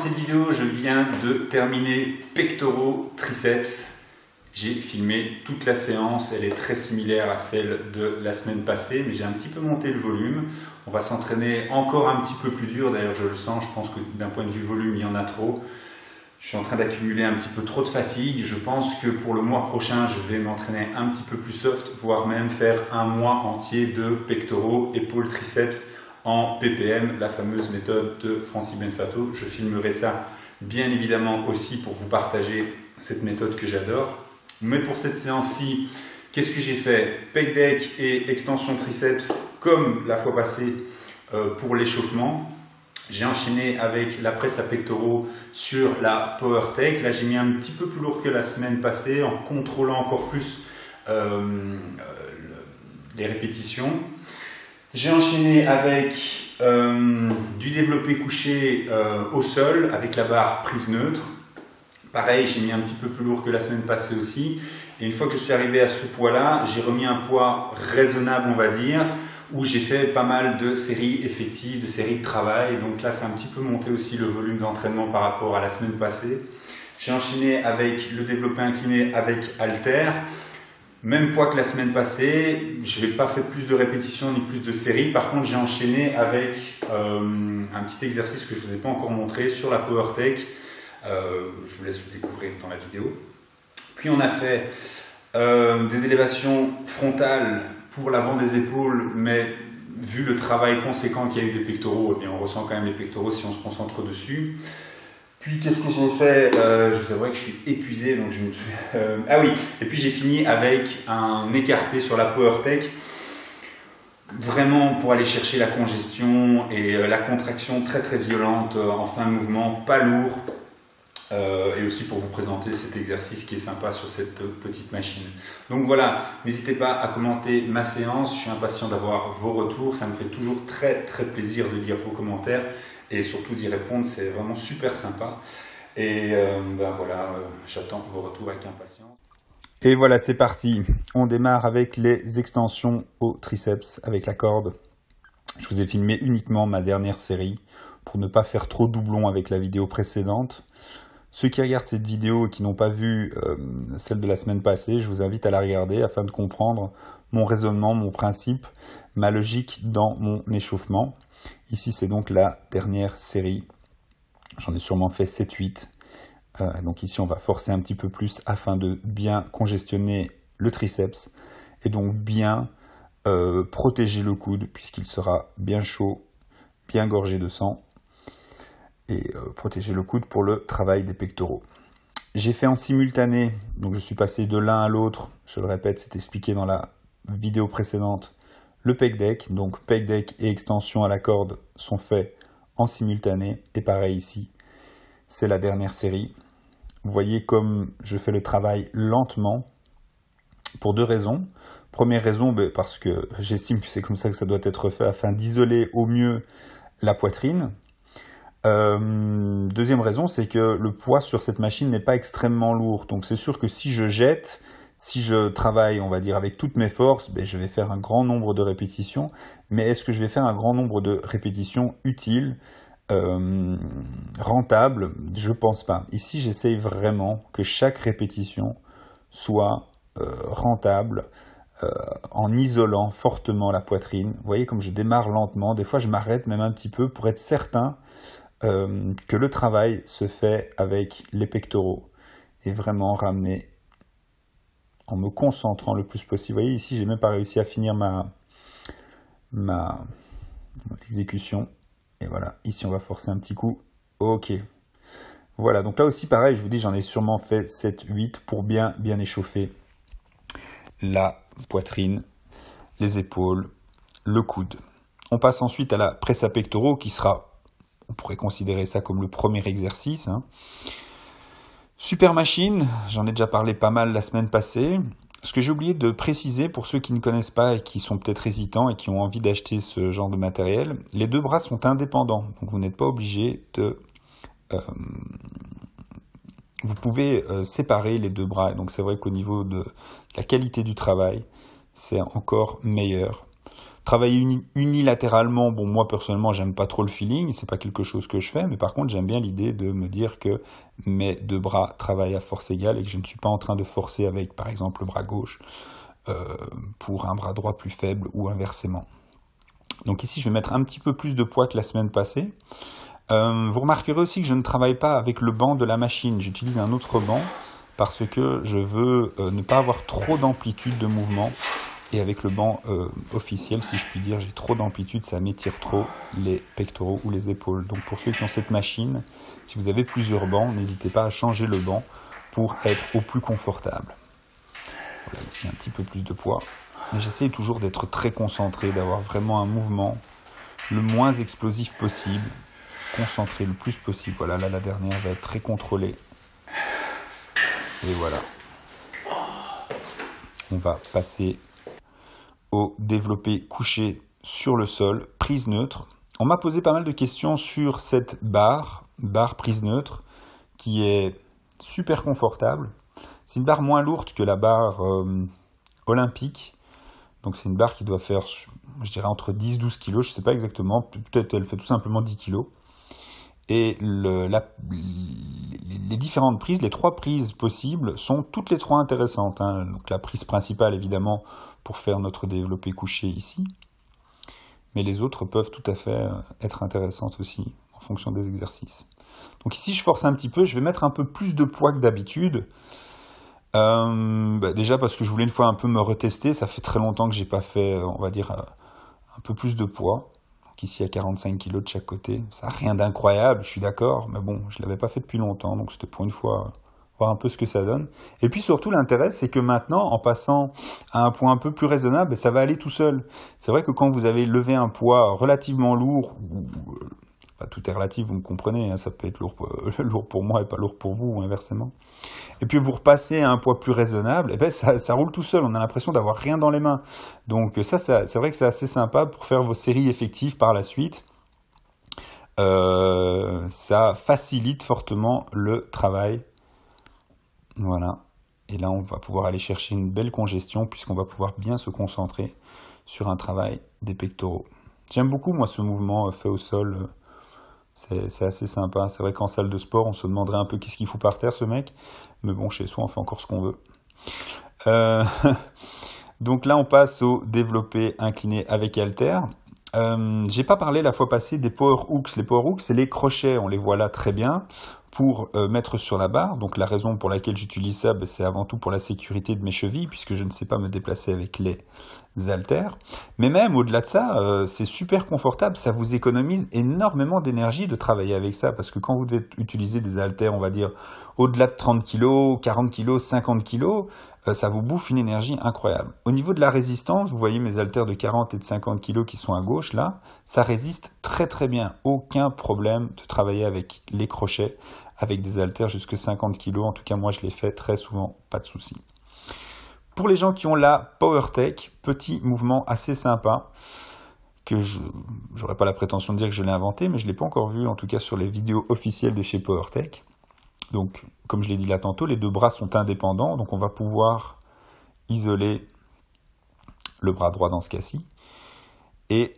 cette vidéo, je viens de terminer pectoraux, triceps. J'ai filmé toute la séance, elle est très similaire à celle de la semaine passée, mais j'ai un petit peu monté le volume. On va s'entraîner encore un petit peu plus dur, d'ailleurs je le sens, je pense que d'un point de vue volume, il y en a trop. Je suis en train d'accumuler un petit peu trop de fatigue. Je pense que pour le mois prochain, je vais m'entraîner un petit peu plus soft, voire même faire un mois entier de pectoraux, épaules, triceps en PPM, la fameuse méthode de Francis Benfato. Je filmerai ça bien évidemment aussi pour vous partager cette méthode que j'adore. Mais pour cette séance-ci, qu'est-ce que j'ai fait? Pec deck et extension triceps comme la fois passée pour l'échauffement. J'ai enchaîné avec la presse à pectoraux sur la Power Tech. Là, j'ai mis un petit peu plus lourd que la semaine passée en contrôlant encore plus les répétitions. J'ai enchaîné avec du développé couché au sol avec la barre prise neutre. Pareil, j'ai mis un petit peu plus lourd que la semaine passée aussi. Et une fois que je suis arrivé à ce poids-là, j'ai remis un poids raisonnable, on va dire, où j'ai fait pas mal de séries effectives, de séries de travail. Donc là, c'est un petit peu monté aussi le volume d'entraînement par rapport à la semaine passée. J'ai enchaîné avec le développé incliné avec halter. Même poids que la semaine passée. Je n'ai pas fait plus de répétitions ni plus de séries. Par contre, j'ai enchaîné avec un petit exercice que je ne vous ai pas encore montré sur la Power Tech. Je vous laisse le découvrir dans la vidéo. Puis on a fait des élévations frontales pour l'avant des épaules, mais vu le travail conséquent qu'il y a eu des pectoraux, eh bien on ressent quand même les pectoraux si on se concentre dessus. Puis qu'est-ce que j'ai fait? Je vous avouerai que je suis épuisé, donc je me suis... Ah oui, et puis j'ai fini avec un écarté sur la Power Tech, vraiment pour aller chercher la congestion et la contraction très très violente en fin de mouvement, pas lourd. Et aussi pour vous présenter cet exercice qui est sympa sur cette petite machine. Donc voilà, n'hésitez pas à commenter ma séance, je suis impatient d'avoir vos retours, ça me fait toujours très très plaisir de lire vos commentaires et surtout d'y répondre, c'est vraiment super sympa. Et voilà, j'attends vos retours avec impatience. Et voilà, c'est parti, on démarre avec les extensions au triceps avec la corde. Je vous ai filmé uniquement ma dernière série pour ne pas faire trop doublon avec la vidéo précédente. Ceux qui regardent cette vidéo et qui n'ont pas vu celle de la semaine passée, je vous invite à la regarder afin de comprendre mon raisonnement, mon principe, ma logique dans mon échauffement. Ici, c'est donc la dernière série. J'en ai sûrement fait 7-8. Donc ici, on va forcer un petit peu plus afin de bien congestionner le triceps et donc bien protéger le coude puisqu'il sera bien chaud, bien gorgé de sang. Et protéger le coude pour le travail des pectoraux. J'ai fait en simultané, donc je suis passé de l'un à l'autre, je le répète, c'est expliqué dans la vidéo précédente, le pec deck, donc pec deck et extension à la corde sont faits en simultané, et pareil ici, c'est la dernière série. Vous voyez comme je fais le travail lentement, pour deux raisons. Première raison, parce que j'estime que c'est comme ça que ça doit être fait, afin d'isoler au mieux la poitrine. Deuxième raison, c'est que le poids sur cette machine n'est pas extrêmement lourd. Donc c'est sûr que si je jette, si je travaille, on va dire, avec toutes mes forces, je vais faire un grand nombre de répétitions. Mais est-ce que je vais faire un grand nombre de répétitions utiles, rentables? Je pense pas. Ici, j'essaye vraiment que chaque répétition soit rentable, en isolant fortement la poitrine. Vous voyez comme je démarre lentement. Des fois, je m'arrête même un petit peu pour être certain que le travail se fait avec les pectoraux et vraiment ramener en me concentrant le plus possible. Vous voyez ici, j'ai même pas réussi à finir ma exécution. Et voilà, ici on va forcer un petit coup. Ok. Voilà, donc là aussi pareil, je vous dis, j'en ai sûrement fait 7-8 pour bien échauffer la poitrine, les épaules, le coude. On passe ensuite à la presse à pectoraux qui sera, on pourrait considérer ça comme le premier exercice. Super machine, j'en ai déjà parlé pas mal la semaine passée. Ce que j'ai oublié de préciser pour ceux qui ne connaissent pas et qui sont peut-être hésitants et qui ont envie d'acheter ce genre de matériel, les deux bras sont indépendants. Donc vous n'êtes pas obligé de... vous pouvez séparer les deux bras. Donc c'est vrai qu'au niveau de la qualité du travail, c'est encore meilleur. Travailler unilatéralement, bon, moi personnellement, j'aime pas trop le feeling, c'est pas quelque chose que je fais, mais par contre, j'aime bien l'idée de me dire que mes deux bras travaillent à force égale et que je ne suis pas en train de forcer avec, par exemple, le bras gauche pour un bras droit plus faible ou inversement. Donc ici, je vais mettre un petit peu plus de poids que la semaine passée. Vous remarquerez aussi que je ne travaille pas avec le banc de la machine, j'utilise un autre banc parce que je veux ne pas avoir trop d'amplitude de mouvement. Et avec le banc officiel, si je puis dire, j'ai trop d'amplitude, ça m'étire trop les pectoraux ou les épaules. Donc pour ceux qui ont cette machine, si vous avez plusieurs bancs, n'hésitez pas à changer le banc pour être au plus confortable. Voilà, ici un petit peu plus de poids. Mais j'essaie toujours d'être très concentré, d'avoir vraiment un mouvement le moins explosif possible, concentré le plus possible. Voilà, là la dernière va être très contrôlée. Et voilà. On va passer au développé couché sur le sol, prise neutre. On m'a posé pas mal de questions sur cette barre prise neutre, qui est super confortable. C'est une barre moins lourde que la barre olympique. Donc c'est une barre qui doit faire, je dirais, entre 10-12 kg, je ne sais pas exactement, peut-être elle fait tout simplement 10 kg. Et les différentes prises, les 3 prises possibles, sont toutes les 3 intéressantes. Donc la prise principale, évidemment, pour faire notre développé couché ici. Mais les autres peuvent tout à fait être intéressantes aussi, en fonction des exercices. Donc ici, je force un petit peu, je vais mettre un peu plus de poids que d'habitude. Déjà parce que je voulais une fois un peu me retester, ça fait très longtemps que j'ai pas fait, on va dire, un peu plus de poids. Donc ici, à 45 kg de chaque côté. Ça n'a rien d'incroyable, je suis d'accord, mais bon, je ne l'avais pas fait depuis longtemps, donc c'était pour une fois voir un peu ce que ça donne. Et puis surtout, l'intérêt, c'est que maintenant, en passant à un poids un peu plus raisonnable, ça va aller tout seul. C'est vrai que quand vous avez levé un poids relativement lourd, tout est relatif, vous me comprenez, ça peut être lourd pour moi et pas lourd pour vous, ou inversement. Et puis vous repassez à un poids plus raisonnable, et ça roule tout seul, on a l'impression d'avoir rien dans les mains. Donc ça c'est vrai que c'est assez sympa pour faire vos séries effectives par la suite. Ça facilite fortement le travail. Voilà. Et là on va pouvoir aller chercher une belle congestion puisqu'on va pouvoir bien se concentrer sur un travail des pectoraux. J'aime beaucoup moi ce mouvement fait au sol. C'est assez sympa. C'est vrai qu'en salle de sport, on se demanderait un peu qu'est-ce qu'il fout par terre, ce mec. Mais bon, chez soi, on fait encore ce qu'on veut. Donc là, on passe au développé incliné avec halter. J'ai pas parlé la fois passée des power hooks. Les power hooks, c'est les crochets. On les voit là très bien pour mettre sur la barre. Donc la raison pour laquelle j'utilise ça, c'est avant tout pour la sécurité de mes chevilles, puisque je ne sais pas me déplacer avec les haltères. Mais même au-delà de ça, c'est super confortable. Ça vous économise énormément d'énergie de travailler avec ça, parce que quand vous devez utiliser des haltères, on va dire au-delà de 30 kg, 40 kg, 50 kg, ça vous bouffe une énergie incroyable. Au niveau de la résistance, vous voyez mes haltères de 40 et de 50 kg qui sont à gauche là, ça résiste très très bien. Aucun problème de travailler avec les crochets, avec des haltères jusque 50 kg. En tout cas, moi je les fais très souvent, pas de souci. Pour les gens qui ont la PowerTech, petit mouvement assez sympa, que je n'aurais pas la prétention de dire que je l'ai inventé, mais je ne l'ai pas encore vu, en tout cas sur les vidéos officielles de chez PowerTech. Donc, comme je l'ai dit là tantôt, les deux bras sont indépendants, donc on va pouvoir isoler le bras droit dans ce cas-ci. Et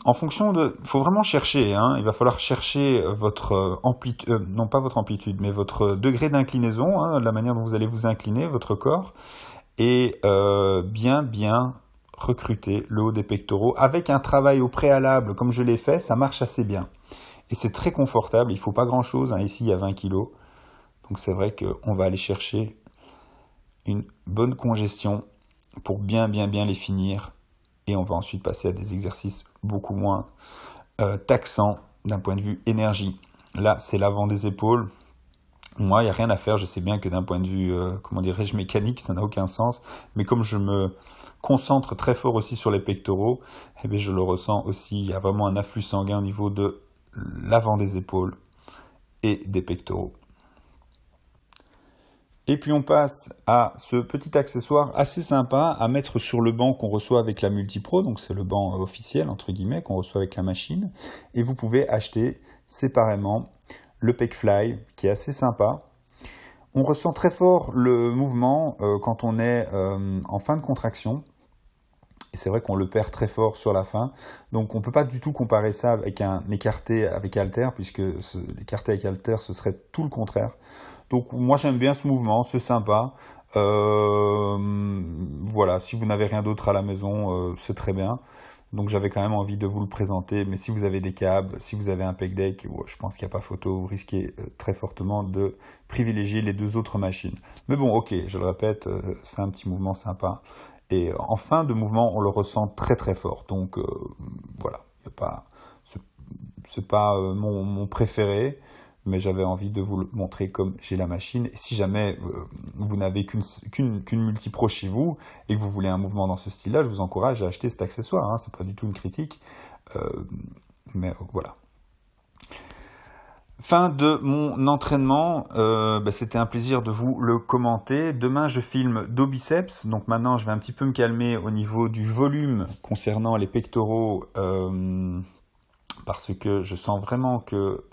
en fonction de... Il faut vraiment chercher, il va falloir chercher votre amplitude, non pas votre amplitude, mais votre degré d'inclinaison, la manière dont vous allez vous incliner, votre corps, et bien recruter le haut des pectoraux. Avec un travail au préalable, comme je l'ai fait, ça marche assez bien. Et c'est très confortable, il ne faut pas grand-chose, ici il y a 20 kg. Donc c'est vrai qu'on va aller chercher une bonne congestion pour bien les finir. Et on va ensuite passer à des exercices beaucoup moins taxants d'un point de vue énergie. Là, c'est l'avant des épaules. Moi, il n'y a rien à faire. Je sais bien que d'un point de vue, mécanique, ça n'a aucun sens. Mais comme je me concentre très fort aussi sur les pectoraux, je le ressens aussi. Il y a vraiment un afflux sanguin au niveau de l'avant des épaules et des pectoraux. Et puis on passe à ce petit accessoire assez sympa à mettre sur le banc qu'on reçoit avec la Multipro, donc c'est le banc officiel entre guillemets qu'on reçoit avec la machine. Et vous pouvez acheter séparément le Pecfly qui est assez sympa. On ressent très fort le mouvement quand on est en fin de contraction. Et c'est vrai qu'on le perd très fort sur la fin. Donc on ne peut pas du tout comparer ça avec un écarté avec halter, puisque l'écarté avec halter, ce serait tout le contraire. Donc moi j'aime bien ce mouvement, c'est sympa. Voilà, si vous n'avez rien d'autre à la maison, c'est très bien. Donc j'avais quand même envie de vous le présenter. Mais si vous avez des câbles, si vous avez un pec deck, je pense qu'il n'y a pas photo, vous risquez très fortement de privilégier les deux autres machines. Mais bon, ok, je le répète, c'est un petit mouvement sympa. Et en fin de mouvement, on le ressent très très fort. Donc voilà, c'est pas mon préféré, mais j'avais envie de vous le montrer comme j'ai la machine. Et si jamais vous n'avez qu'une multipro chez vous et que vous voulez un mouvement dans ce style-là, je vous encourage à acheter cet accessoire. Hein. C'est pas du tout une critique, mais voilà. Fin de mon entraînement, c'était un plaisir de vous le commenter. Demain, je filme dos biceps, donc maintenant je vais un petit peu me calmer au niveau du volume concernant les pectoraux, parce que je sens vraiment que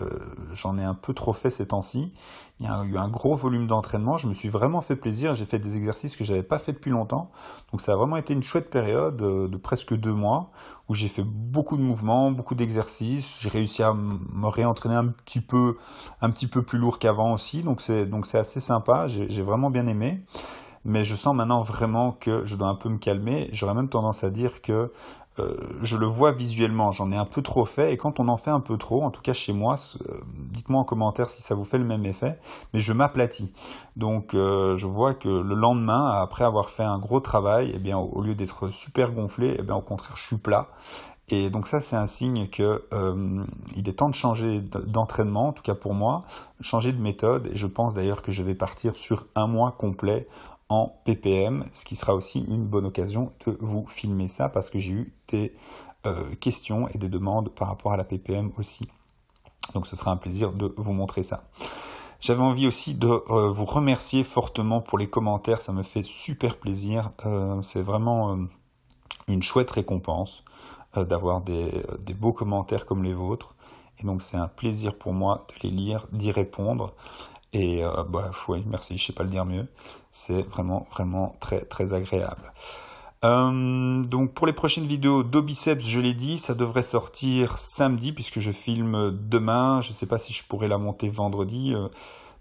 j'en ai un peu trop fait ces temps-ci. Il y a eu un gros volume d'entraînement, je me suis vraiment fait plaisir, j'ai fait des exercices que je n'avais pas fait depuis longtemps, donc ça a vraiment été une chouette période de presque 2 mois, où j'ai fait beaucoup de mouvements, beaucoup d'exercices, j'ai réussi à me réentraîner un petit peu plus lourd qu'avant aussi, donc c'est assez sympa, j'ai vraiment bien aimé. Mais je sens maintenant vraiment que je dois un peu me calmer. J'aurais même tendance à dire que je le vois visuellement, j'en ai un peu trop fait, et quand on en fait un peu trop, en tout cas chez moi, dites-moi en commentaire si ça vous fait le même effet, mais je m'aplatis. Donc je vois que le lendemain, après avoir fait un gros travail, eh bien, au lieu d'être super gonflé, eh bien, au contraire je suis plat. Et donc ça, c'est un signe que il est temps de changer d'entraînement, en tout cas pour moi, changer de méthode. Et je pense d'ailleurs que je vais partir sur un mois complet en PPM, ce qui sera aussi une bonne occasion de vous filmer ça, parce que j'ai eu des questions et des demandes par rapport à la PPM aussi. Donc ce sera un plaisir de vous montrer ça. J'avais envie aussi de vous remercier fortement pour les commentaires, ça me fait super plaisir. C'est vraiment une chouette récompense d'avoir des beaux commentaires comme les vôtres. Et donc c'est un plaisir pour moi de les lire, d'y répondre. Et oui, merci, je sais pas le dire mieux. C'est vraiment, vraiment très, très agréable. Donc pour les prochaines vidéos dos biceps, je l'ai dit, ça devrait sortir samedi puisque je filme demain. Je sais pas si je pourrais la monter vendredi.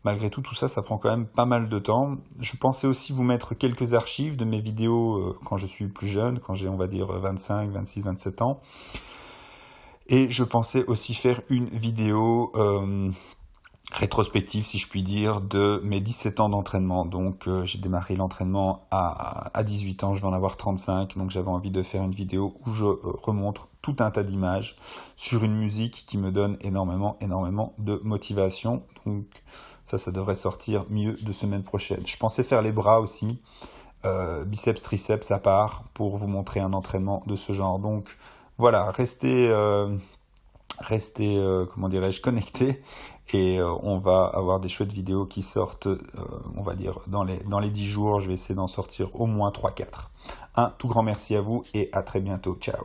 Malgré tout ça, ça prend quand même pas mal de temps. Je pensais aussi vous mettre quelques archives de mes vidéos quand je suis plus jeune, quand j'ai, on va dire, 25, 26, 27 ans. Et je pensais aussi faire une vidéo rétrospective, si je puis dire, de mes 17 ans d'entraînement. Donc j'ai démarré l'entraînement à 18 ans, je vais en avoir 35, donc j'avais envie de faire une vidéo où je remontre tout un tas d'images sur une musique qui me donne énormément de motivation. Donc ça devrait sortir milieu de semaine prochaine. Je pensais faire les bras aussi, biceps, triceps à part, pour vous montrer un entraînement de ce genre. Donc voilà, restez comment dirais-je, connectés, et on va avoir des chouettes vidéos qui sortent, on va dire, dans les 10 jours. Je vais essayer d'en sortir au moins 3-4. Un tout grand merci à vous et à très bientôt. Ciao.